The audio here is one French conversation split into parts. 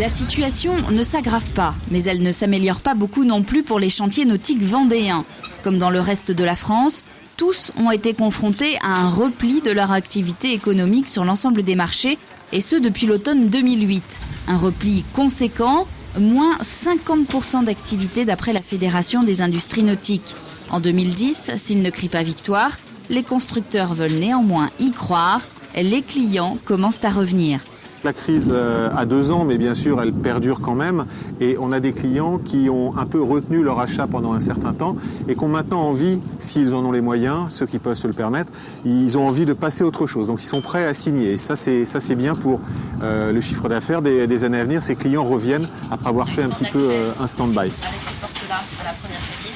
La situation ne s'aggrave pas, mais elle ne s'améliore pas beaucoup non plus pour les chantiers nautiques vendéens. Comme dans le reste de la France, tous ont été confrontés à un repli de leur activité économique sur l'ensemble des marchés, et ce depuis l'automne 2008. Un repli conséquent, moins 50% d'activité d'après la Fédération des industries nautiques. En 2010, s'ils ne crient pas victoire, les constructeurs veulent néanmoins y croire. Les clients commencent à revenir. La crise a 2 ans, mais bien sûr, elle perdure quand même. Et on a des clients qui ont un peu retenu leur achat pendant un certain temps et qui ont maintenant envie, s'ils en ont les moyens, ceux qui peuvent se le permettre, ils ont envie de passer à autre chose. Donc ils sont prêts à signer. Et ça, c'est bien pour le chiffre d'affaires des années à venir. Ces clients reviennent après avoir fait un petit peu un stand-by. Avec ces portes-là, à la première famille.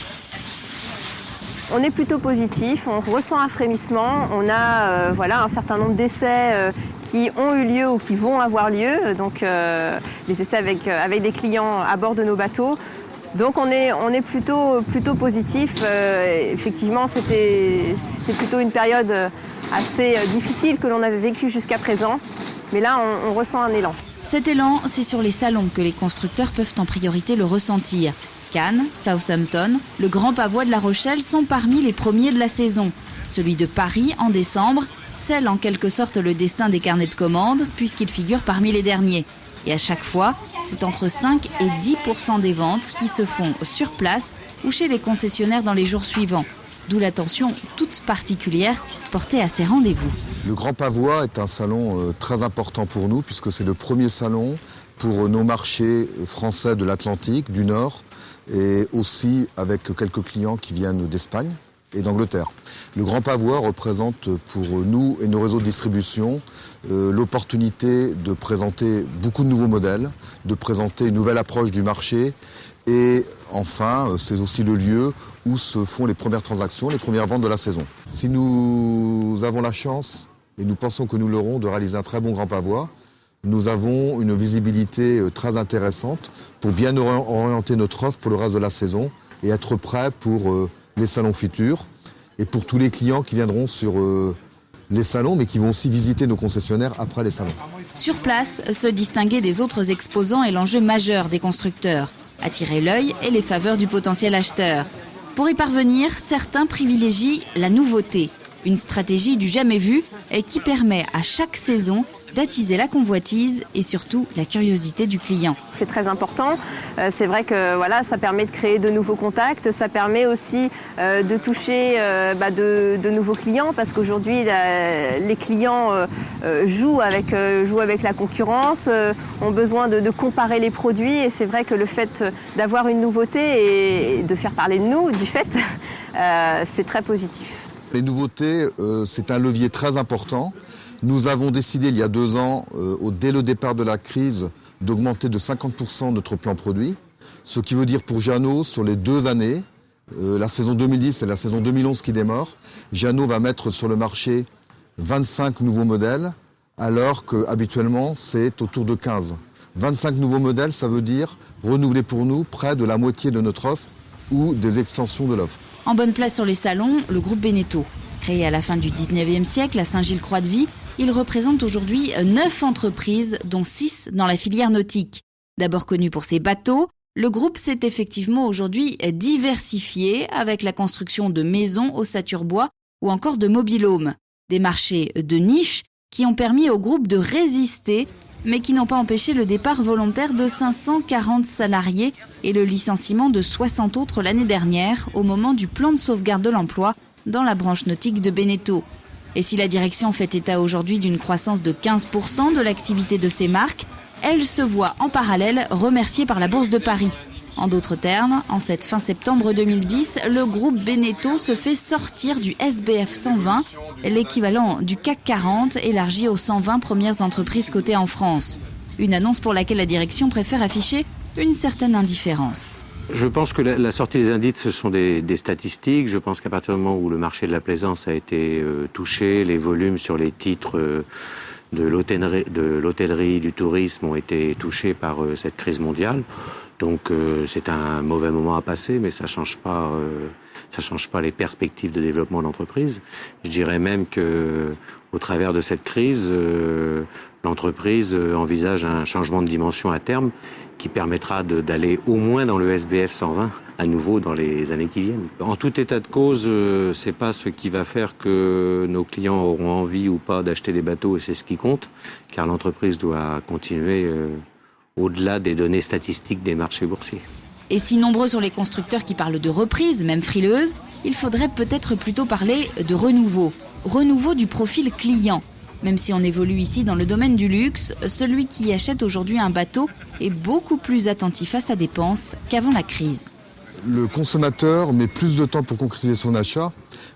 On est plutôt positif, on ressent un frémissement, on a un certain nombre d'essais qui ont eu lieu ou qui vont avoir lieu, donc des essais avec des clients à bord de nos bateaux. Donc on est plutôt positif. Effectivement, c'était plutôt une période assez difficile que l'on avait vécue jusqu'à présent, mais là on ressent un élan. Cet élan, c'est sur les salons que les constructeurs peuvent en priorité le ressentir. Cannes, Southampton, le Grand Pavois de La Rochelle sont parmi les premiers de la saison. Celui de Paris, en décembre, scelle en quelque sorte le destin des carnets de commandes, puisqu'il figure parmi les derniers. Et à chaque fois, c'est entre 5 et 10% des ventes qui se font sur place ou chez les concessionnaires dans les jours suivants. D'où l'attention toute particulière portée à ces rendez-vous. Le Grand Pavois est un salon très important pour nous, puisque c'est le premier salon pour nos marchés français de l'Atlantique, du Nord, et aussi avec quelques clients qui viennent d'Espagne et d'Angleterre. Le Grand Pavois représente pour nous et nos réseaux de distribution l'opportunité de présenter beaucoup de nouveaux modèles, de présenter une nouvelle approche du marché et enfin, c'est aussi le lieu où se font les premières transactions, les premières ventes de la saison. Si nous avons la chance, et nous pensons que nous l'aurons, de réaliser un très bon Grand Pavois, nous avons une visibilité très intéressante pour bien orienter notre offre pour le reste de la saison et être prêts pour les salons futurs et pour tous les clients qui viendront sur les salons mais qui vont aussi visiter nos concessionnaires après les salons. Sur place, se distinguer des autres exposants est l'enjeu majeur des constructeurs. Attirer l'œil et les faveurs du potentiel acheteur. Pour y parvenir, certains privilégient la nouveauté. Une stratégie du jamais vu et qui permet à chaque saison d'attiser la convoitise et surtout la curiosité du client. C'est très important. C'est vrai que ça permet de créer de nouveaux contacts. Ça permet aussi de toucher de nouveaux clients parce qu'aujourd'hui, les clients jouent avec la concurrence, ont besoin de comparer les produits. Et c'est vrai que le fait d'avoir une nouveauté et de faire parler de nous, du fait, c'est très positif. Les nouveautés, c'est un levier très important. Nous avons décidé il y a 2 ans, dès le départ de la crise, d'augmenter de 50% notre plan produit. Ce qui veut dire pour Jeannot, sur les 2 années, la saison 2010 et la saison 2011 qui démarre, Jeannot va mettre sur le marché 25 nouveaux modèles, alors qu'habituellement c'est autour de 15. 25 nouveaux modèles, ça veut dire renouveler pour nous près de la moitié de notre offre ou des extensions de l'offre. En bonne place sur les salons, le groupe Beneteau. Créé à la fin du 19e siècle à Saint-Gilles-Croix-de-Vie, il représente aujourd'hui 9 entreprises, dont 6 dans la filière nautique. D'abord connu pour ses bateaux, le groupe s'est effectivement aujourd'hui diversifié avec la construction de maisons ossature-bois ou encore de mobil-homes. Des marchés de niche qui ont permis au groupe de résister, mais qui n'ont pas empêché le départ volontaire de 540 salariés et le licenciement de 60 autres l'année dernière au moment du plan de sauvegarde de l'emploi dans la branche nautique de Beneteau. Et si la direction fait état aujourd'hui d'une croissance de 15% de l'activité de ces marques, elle se voit en parallèle remerciée par la Bourse de Paris. En d'autres termes, en cette fin septembre 2010, le groupe Beneteau se fait sortir du SBF 120, l'équivalent du CAC 40 élargi aux 120 premières entreprises cotées en France. Une annonce pour laquelle la direction préfère afficher une certaine indifférence. Je pense que la sortie des indices, ce sont des statistiques. Je pense qu'à partir du moment où le marché de la plaisance a été touché, les volumes sur les titres de l'hôtellerie, du tourisme ont été touchés par cette crise mondiale. Donc c'est un mauvais moment à passer, mais ça change pas les perspectives de développement de l'entreprise. Je dirais même que au travers de cette crise, l'entreprise envisage un changement de dimension à terme qui permettra d'aller au moins dans le SBF 120 à nouveau dans les années qui viennent. En tout état de cause, c'est pas ce qui va faire que nos clients auront envie ou pas d'acheter des bateaux, et c'est ce qui compte, car l'entreprise doit continuer au-delà des données statistiques des marchés boursiers. Et si nombreux sont les constructeurs qui parlent de reprise, même frileuse, il faudrait peut-être plutôt parler de renouveau. Renouveau du profil client. Même si on évolue ici dans le domaine du luxe, celui qui achète aujourd'hui un bateau est beaucoup plus attentif à sa dépense qu'avant la crise. Le consommateur met plus de temps pour concrétiser son achat,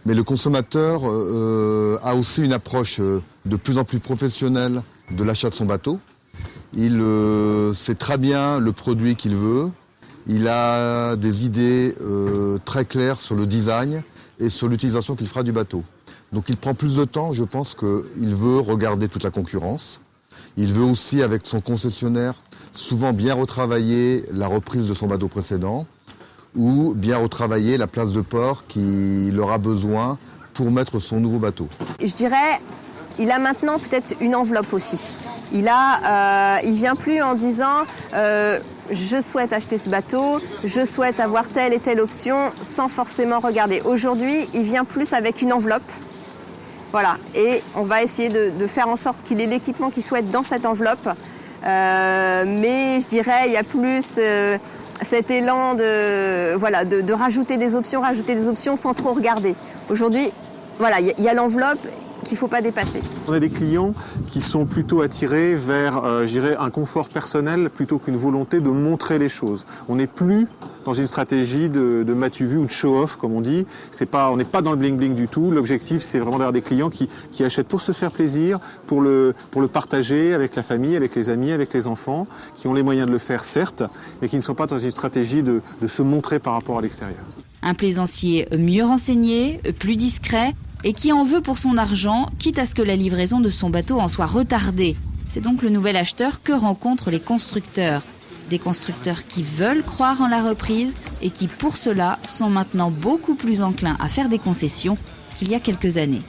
mais le consommateur a aussi une approche de plus en plus professionnelle de l'achat de son bateau. Il sait très bien le produit qu'il veut, il a des idées très claires sur le design et sur l'utilisation qu'il fera du bateau. Donc il prend plus de temps, je pense qu'il veut regarder toute la concurrence. Il veut aussi, avec son concessionnaire, souvent bien retravailler la reprise de son bateau précédent ou bien retravailler la place de port qu'il aura besoin pour mettre son nouveau bateau. Je dirais, il a maintenant peut-être une enveloppe aussi. Il vient plus en disant je souhaite acheter ce bateau, je souhaite avoir telle et telle option sans forcément regarder. Aujourd'hui, il vient plus avec une enveloppe. Voilà, et on va essayer de faire en sorte qu'il ait l'équipement qu'il souhaite dans cette enveloppe. Mais je dirais, il y a plus cet élan de rajouter des options sans trop regarder. Aujourd'hui, voilà, il y a l'enveloppe qu'il ne faut pas dépasser. On a des clients qui sont plutôt attirés vers, je dirais, un confort personnel plutôt qu'une volonté de montrer les choses. On n'est plus dans une stratégie de m'as-tu vu ou de show-off, comme on dit. On n'est pas dans le bling-bling du tout. L'objectif, c'est vraiment d'avoir des clients qui achètent pour se faire plaisir, pour le partager avec la famille, avec les amis, avec les enfants, qui ont les moyens de le faire, certes, mais qui ne sont pas dans une stratégie de se montrer par rapport à l'extérieur. Un plaisancier mieux renseigné, plus discret, et qui en veut pour son argent, quitte à ce que la livraison de son bateau en soit retardée. C'est donc le nouvel acheteur que rencontrent les constructeurs. Des constructeurs qui veulent croire en la reprise et qui, pour cela, sont maintenant beaucoup plus enclins à faire des concessions qu'il y a quelques années.